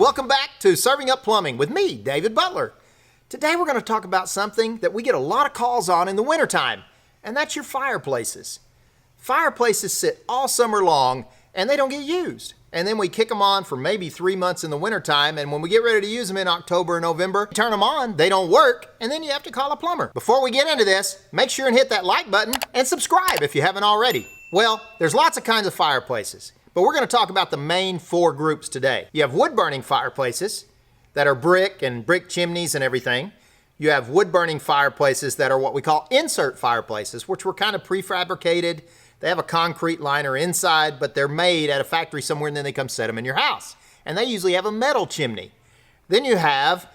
welcome back to Serving Up Plumbing with me, David Butler. Today we're going to talk about something that we get a lot of calls on in the wintertime, and that's your fireplaces. Fireplaces sit all summer long and they don't get used. And then we kick them on for maybe 3 months in the wintertime, and when we get ready to use them in October or November, turn them on, they don't work, and then you have to call a plumber. Before we get into this, make sure and hit that like button and subscribe if you haven't already. Well, there's lots of kinds of fireplaces, but we're going to talk about the main 4 groups today. You have wood-burning fireplaces that are brick and brick chimneys and everything. You have wood-burning fireplaces that are what we call insert fireplaces, which were kind of prefabricated. They have a concrete liner inside, but they're made at a factory somewhere, and then they come set them in your house. And they usually have a metal chimney. Then you have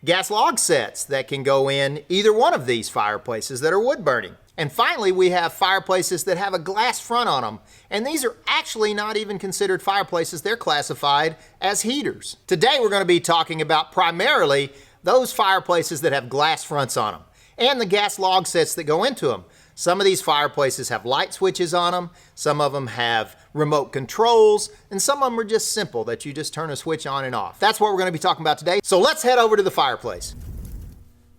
gas log sets that can go in either one of these fireplaces that are wood-burning. And finally, we have fireplaces that have a glass front on them. And these are actually not even considered fireplaces. They're classified as heaters. Today, we're going to be talking about primarily those fireplaces that have glass fronts on them and the gas log sets that go into them. Some of these fireplaces have light switches on them, some of them have remote controls, and some of them are just simple that you just turn a switch on and off. That's what we're going to be talking about today. So let's head over to the fireplace.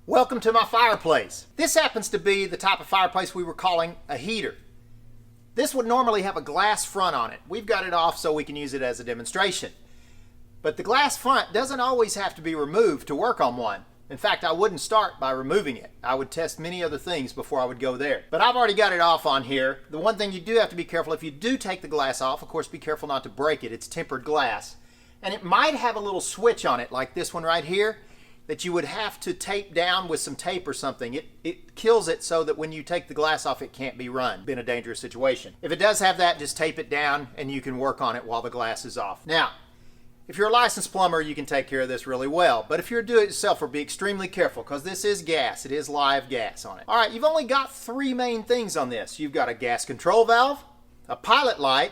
Welcome to my fireplace. This happens to be the type of fireplace we were calling a heater. This would normally have a glass front on it. We've got it off so we can use it as a demonstration. But the glass front doesn't always have to be removed to work on one. In fact, I wouldn't start by removing it. I would test many other things before I would go there. But I've already got it off on here. The one thing you do have to be careful, if you do take the glass off, of course be careful not to break it. It's tempered glass. And it might have a little switch on it, like this one right here, that you would have to tape down with some tape or something. It kills it so that when you take the glass off, it can't be run. Been a dangerous situation. If it does have that, just tape it down and you can work on it while the glass is off. Now, if you're a licensed plumber, you can take care of this really well. But if you're a do-it-yourselfer, be extremely careful because this is gas. It is live gas on it. All right, you've only got 3 main things on this. You've got a gas control valve, a pilot light,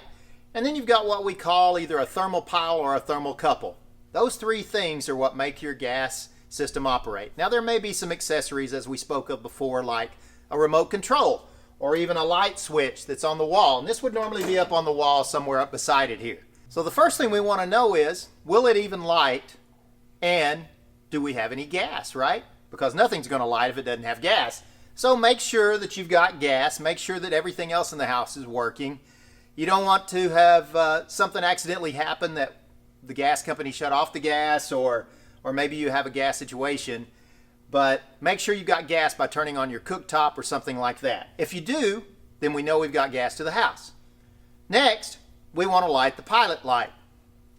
and then you've got what we call either a thermopile or a thermocouple. Those 3 things are what make your gas system operate. Now, there may be some accessories, as we spoke of before, like a remote control or even a light switch that's on the wall. And this would normally be up on the wall somewhere up beside it here. So the first thing we want to know is, will it even light, and do we have any gas, right? Because nothing's going to light if it doesn't have gas. So make sure that you've got gas. Make sure that everything else in the house is working. You don't want to have something accidentally happen that the gas company shut off the gas, or maybe you have a gas situation. But make sure you've got gas by turning on your cooktop or something like that. If you do, then we know we've got gas to the house. Next, we want to light the pilot light.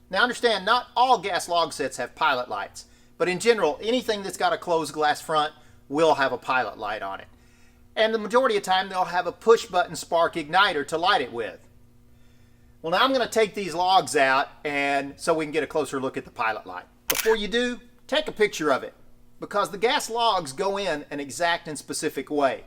Now understand, not all gas log sets have pilot lights, but in general, anything that's got a closed glass front will have a pilot light on it. And the majority of the time, they'll have a push button spark igniter to light it with. Well, now I'm going to take these logs out and so we can get a closer look at the pilot light. Before you do, take a picture of it because the gas logs go in an exact and specific way.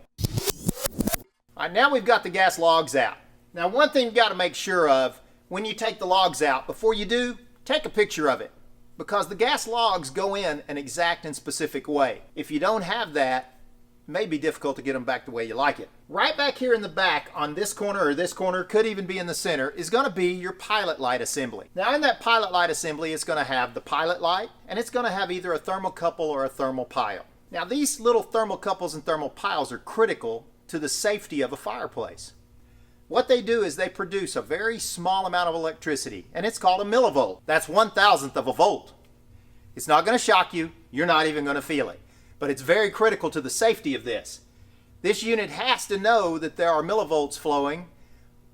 All right, now we've got the gas logs out. Now, one thing you've got to make sure of when you take the logs out, before you do, take a picture of it because the gas logs go in an exact and specific way. If you don't have that, it may be difficult to get them back the way you like it. Right back here in the back on this corner, could even be in the center, is going to be your pilot light assembly. Now, in that pilot light assembly, it's going to have the pilot light and it's going to have either a thermocouple or a thermopile. Now, these little thermocouples and thermopiles are critical to the safety of a fireplace. What they do is they produce a very small amount of electricity, and it's called a millivolt. That's 1/1000th of a volt. It's not going to shock you. You're not even going to feel it. But it's very critical to the safety of this. This unit has to know that there are millivolts flowing,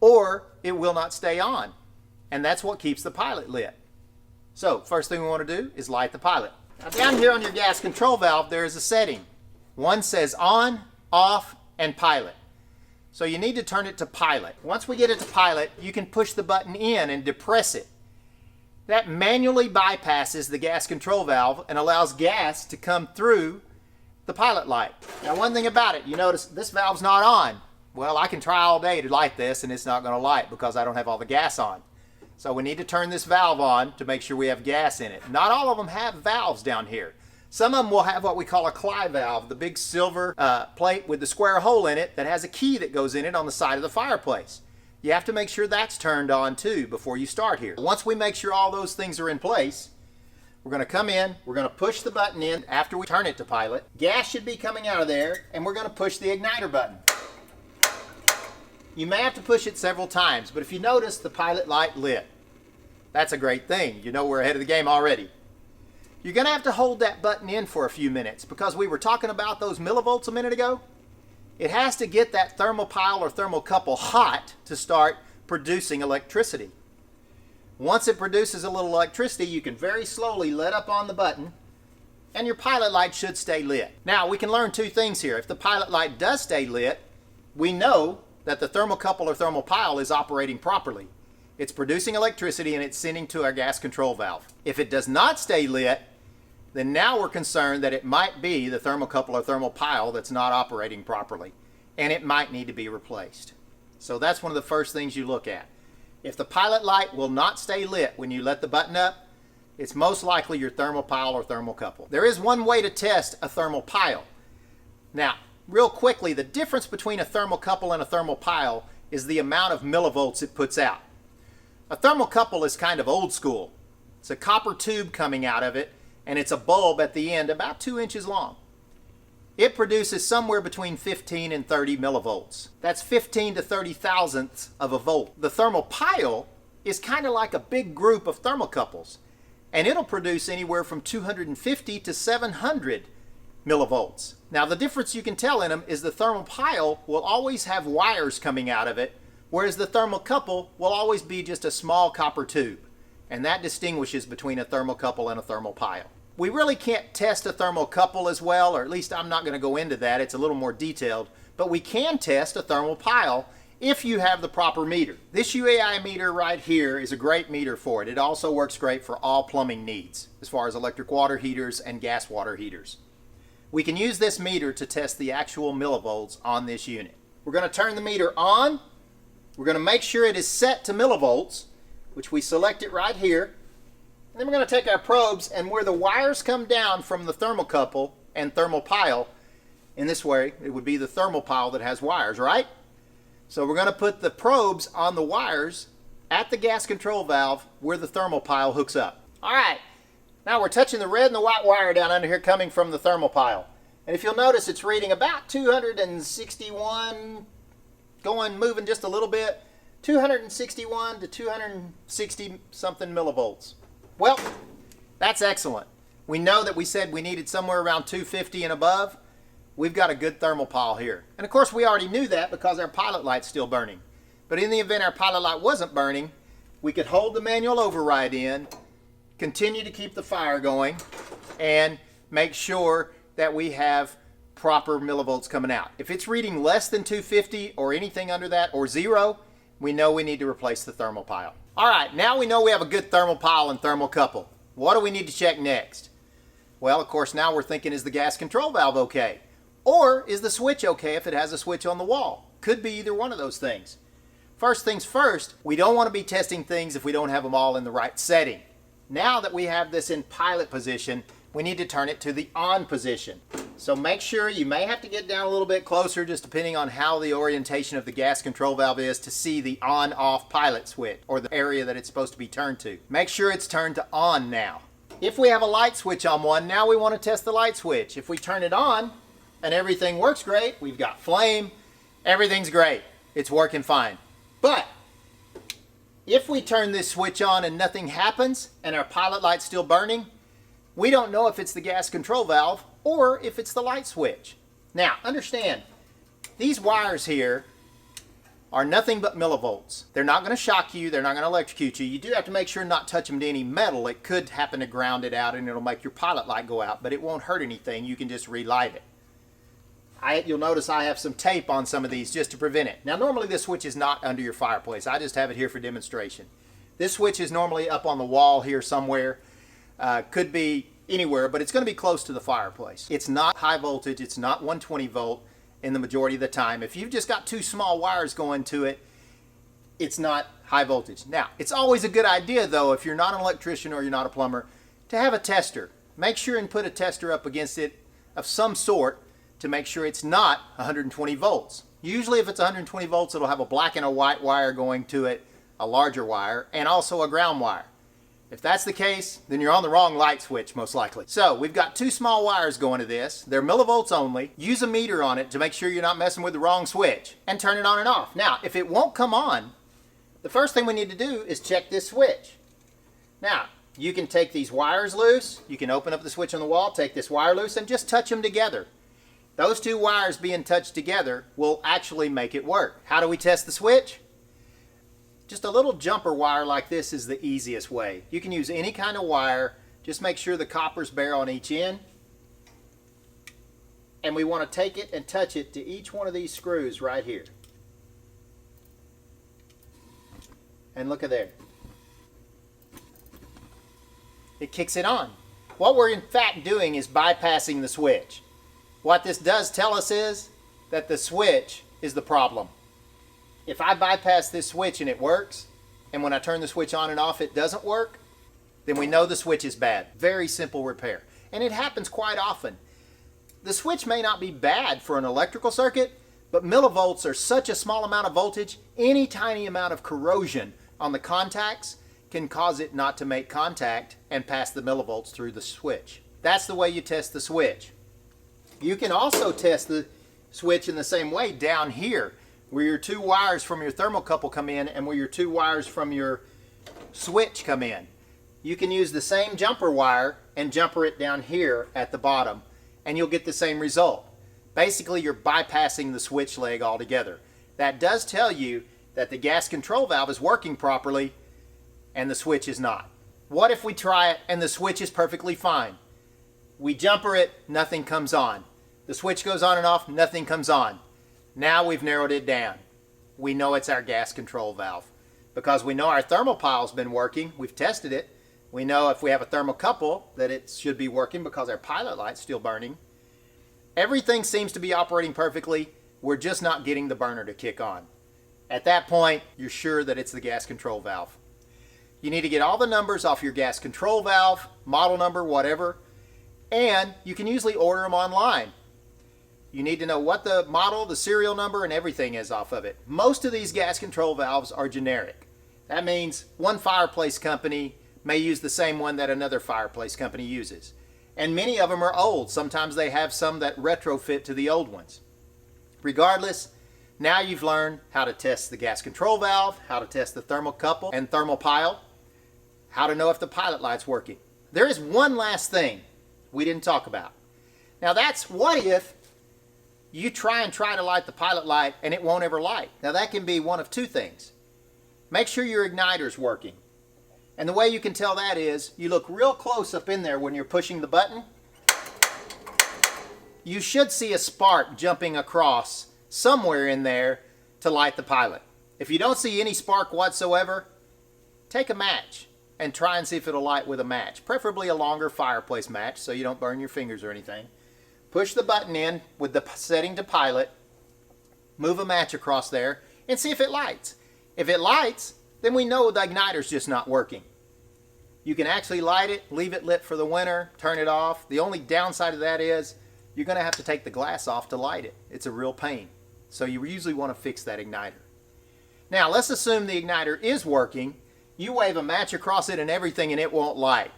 or it will not stay on. And that's what keeps the pilot lit. So, first thing we want to do is light the pilot. Now, down here on your gas control valve, there is a setting. One says on, off, and pilot. So you need to turn it to pilot. Once we get it to pilot, you can push the button in and depress it. That manually bypasses the gas control valve and allows gas to come through the pilot light. Now, one thing about it, you notice this valve's not on. Well, I can try all day to light this and it's not going to light because I don't have all the gas on. So we need to turn this valve on to make sure we have gas in it. Not all of them have valves down here. Some of them will have what we call a Cly valve, the big silver plate with the square hole in it that has a key that goes in it on the side of the fireplace. You have to make sure that's turned on too before you start here. Once we make sure all those things are in place, We're going to come in, we're going to push the button in after we turn it to pilot. Gas should be coming out of there, and we're going to push the igniter button. You may have to push it several times, but if you notice, the pilot light lit. That's a great thing. You know we're ahead of the game already. You're going to have to hold that button in for a few minutes because we were talking about those millivolts a minute ago. It has to get that thermopile or thermocouple hot to start producing electricity. Once it produces a little electricity, you can very slowly let up on the button and your pilot light should stay lit. Now, we can learn two things here. If the pilot light does stay lit, we know that the thermocouple or thermopile is operating properly. It's producing electricity and it's sending to our gas control valve. If it does not stay lit, then now we're concerned that it might be the thermocouple or thermopile that's not operating properly, and it might need to be replaced. So that's one of the first things you look at. If the pilot light will not stay lit when you let the button up, it's most likely your thermopile or thermocouple. There is one way to test a thermopile. Now, real quickly, the difference between a thermocouple and a thermopile is the amount of millivolts it puts out. A thermocouple is kind of old school. It's a copper tube coming out of it, and it's a bulb at the end about 2 inches long. It produces somewhere between 15 and 30 millivolts. That's 15 to 30 thousandths of a volt. The thermopile is kind of like a big group of thermocouples, and it'll produce anywhere from 250 to 700 millivolts. Now, the difference you can tell in them is the thermopile will always have wires coming out of it, whereas the thermocouple will always be just a small copper tube. And that distinguishes between a thermocouple and a thermopile. We really can't test a thermocouple as well, or at least I'm not going to go into that. It's a little more detailed. But we can test a thermopile if you have the proper meter. This UEI meter right here is a great meter for it. It also works great for all plumbing needs, as far as electric water heaters and gas water heaters. We can use this meter to test the actual millivolts on this unit. We're going to turn the meter on. We're going to make sure it is set to millivolts, which we select it right here. And then we're going to take our probes, and where the wires come down from the thermocouple and thermopile, in this way, it would be the thermopile that has wires, right? So we're going to put the probes on the wires at the gas control valve where the thermopile hooks up. All right, now we're touching the red and the white wire down under here coming from the thermopile. And if you'll notice, it's reading about 261, moving just a little bit, 261 to 260 something millivolts. Well, that's excellent. We know that we said we needed somewhere around 250 and above. We've got a good thermopile here. And of course we already knew that because our pilot light's still burning. But in the event our pilot light wasn't burning, we could hold the manual override in, continue to keep the fire going, and make sure that we have proper millivolts coming out. If it's reading less than 250 or anything under that or zero, we know we need to replace the thermopile. All right, now we know we have a good thermopile and thermocouple. What do we need to check next? Well, of course, now we're thinking, is the gas control valve okay? Or is the switch okay if it has a switch on the wall? Could be either one of those things. First things first, we don't want to be testing things if we don't have them all in the right setting. Now that we have this in pilot position, we need to turn it to the on position. So make sure, you may have to get down a little bit closer just depending on how the orientation of the gas control valve is to see the on-off pilot switch or the area that it's supposed to be turned to. Make sure it's turned to on now. If we have a light switch on one, now we want to test the light switch. If we turn it on and everything works great, we've got flame, everything's great, it's working fine. But if we turn this switch on and nothing happens and our pilot light's still burning, we don't know if it's the gas control valve or if it's the light switch. Now, understand, these wires here are nothing but millivolts. They're not going to shock you, they're not going to electrocute you. You do have to make sure not to touch them to any metal. It could happen to ground it out and it'll make your pilot light go out, but it won't hurt anything. You can just relight it. You'll notice I have some tape on some of these just to prevent it. Now, normally this switch is not under your fireplace. I just have it here for demonstration. This switch is normally up on the wall here somewhere. Could be anywhere, but it's going to be close to the fireplace. It's not high voltage. It's not 120 volt in the majority of the time. If you've just got two small wires going to it, it's not high voltage. Now, it's always a good idea, though, if you're not an electrician or you're not a plumber, to have a tester. Make sure and put a tester up against it of some sort to make sure it's not 120 volts. Usually if it's 120 volts, it'll have a black and a white wire going to it, a larger wire, and also a ground wire. If that's the case, then you're on the wrong light switch, most likely. So we've got 2 small wires going to this. They're millivolts only. Use a meter on it to make sure you're not messing with the wrong switch, and turn it on and off. Now, if it won't come on, the first thing we need to do is check this switch. Now, you can take these wires loose. You can open up the switch on the wall, take this wire loose, and just touch them together. Those 2 wires being touched together will actually make it work. How do we test the switch? Just a little jumper wire like this is the easiest way. You can use any kind of wire. Just make sure the copper's bare on each end. And we want to take it and touch it to each one of these screws right here. And look at there. It kicks it on. What we're in fact doing is bypassing the switch. What this does tell us is that the switch is the problem. If I bypass this switch and it works, and when I turn the switch on and off it doesn't work, then we know the switch is bad. Very simple repair. And it happens quite often. The switch may not be bad for an electrical circuit, but millivolts are such a small amount of voltage, any tiny amount of corrosion on the contacts can cause it not to make contact and pass the millivolts through the switch. That's the way you test the switch. You can also test the switch in the same way down here, where your 2 wires from your thermocouple come in and where your 2 wires from your switch come in. You can use the same jumper wire and jumper it down here at the bottom, and you'll get the same result. Basically, you're bypassing the switch leg altogether. That does tell you that the gas control valve is working properly and the switch is not. What if we try it and the switch is perfectly fine? We jumper it, nothing comes on. The switch goes on and off, nothing comes on. Now we've narrowed it down. We know it's our gas control valve. Because we know our Thermopile's been working, we've tested it. We know if we have a thermocouple that it should be working because our pilot light's still burning. Everything seems to be operating perfectly. We're just not getting the burner to kick on. At that point, you're sure that it's the gas control valve. You need to get all the numbers off your gas control valve, model number, whatever, and you can usually order them online. You need to know what the model, the serial number, and everything is off of it. Most of these gas control valves are generic. That means one fireplace company may use the same one that another fireplace company uses. And many of them are old. Sometimes they have some that retrofit to the old ones. Regardless, now you've learned how to test the gas control valve, how to test the thermocouple and thermopile, how to know if the pilot light's working. There is one last thing we didn't talk about. Now that's what if you try to light the pilot light and it won't ever light. Now that can be one of 2 things. Make sure your igniter's working. And the way you can tell that is you look real close up in there when you're pushing the button. You should see a spark jumping across somewhere in there to light the pilot. If you don't see any spark whatsoever, take a match and try and see if it'll light with a match. Preferably a longer fireplace match so you don't burn your fingers or anything. Push the button in with the setting to pilot, move a match across there, and see if it lights. If it lights, then we know the igniter's just not working. You can actually light it, leave it lit for the winter, turn it off. The only downside of that is you're going to have to take the glass off to light it. It's a real pain. So you usually want to fix that igniter. Now let's assume the igniter is working. You wave a match across it and everything and it won't light.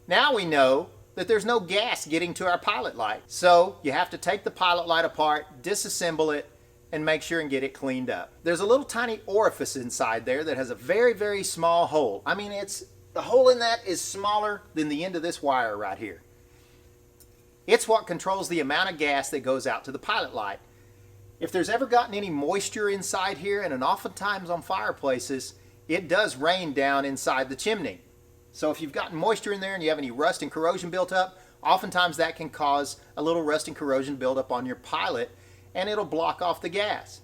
Now we know that there's no gas getting to our pilot light. So you have to take the pilot light apart, disassemble it, and make sure and get it cleaned up. There's a little tiny orifice inside there that has a very, very small hole. I mean, the hole in that is smaller than the end of this wire right here. It's what controls the amount of gas that goes out to the pilot light. If there's ever gotten any moisture inside here, and oftentimes on fireplaces, it does rain down inside the chimney. So if you've gotten moisture in there and you have any rust and corrosion built up, oftentimes that can cause a little rust and corrosion buildup on your pilot, and it'll block off the gas.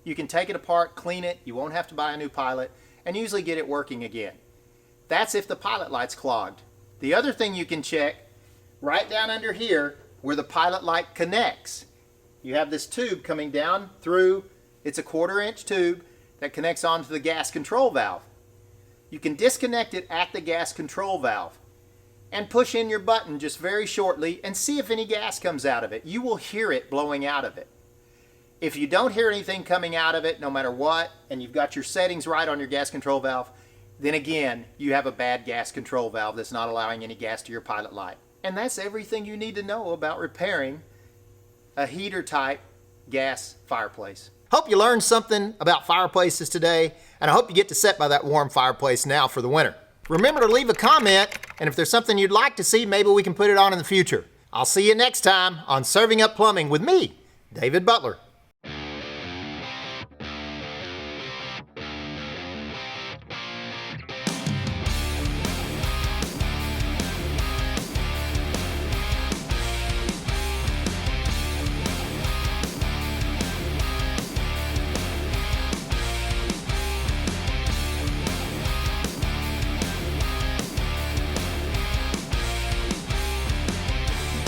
You can take it apart, clean it, you won't have to buy a new pilot, and usually get it working again. That's if the pilot light's clogged. The other thing you can check, right down under here, where the pilot light connects. You have this tube coming down through, it's a 1/4 inch tube that connects onto the gas control valve. You can disconnect it at the gas control valve and push in your button just very shortly and see if any gas comes out of it. You will hear it blowing out of it. If you don't hear anything coming out of it, no matter what, and you've got your settings right on your gas control valve, then again, you have a bad gas control valve that's not allowing any gas to your pilot light. And that's everything you need to know about repairing a heater type gas fireplace. Hope you learned something about fireplaces today, and I hope you get to sit by that warm fireplace now for the winter. Remember to leave a comment, and if there's something you'd like to see, maybe we can put it on in the future. I'll see you next time on Serving Up Plumbing with me, David Butler.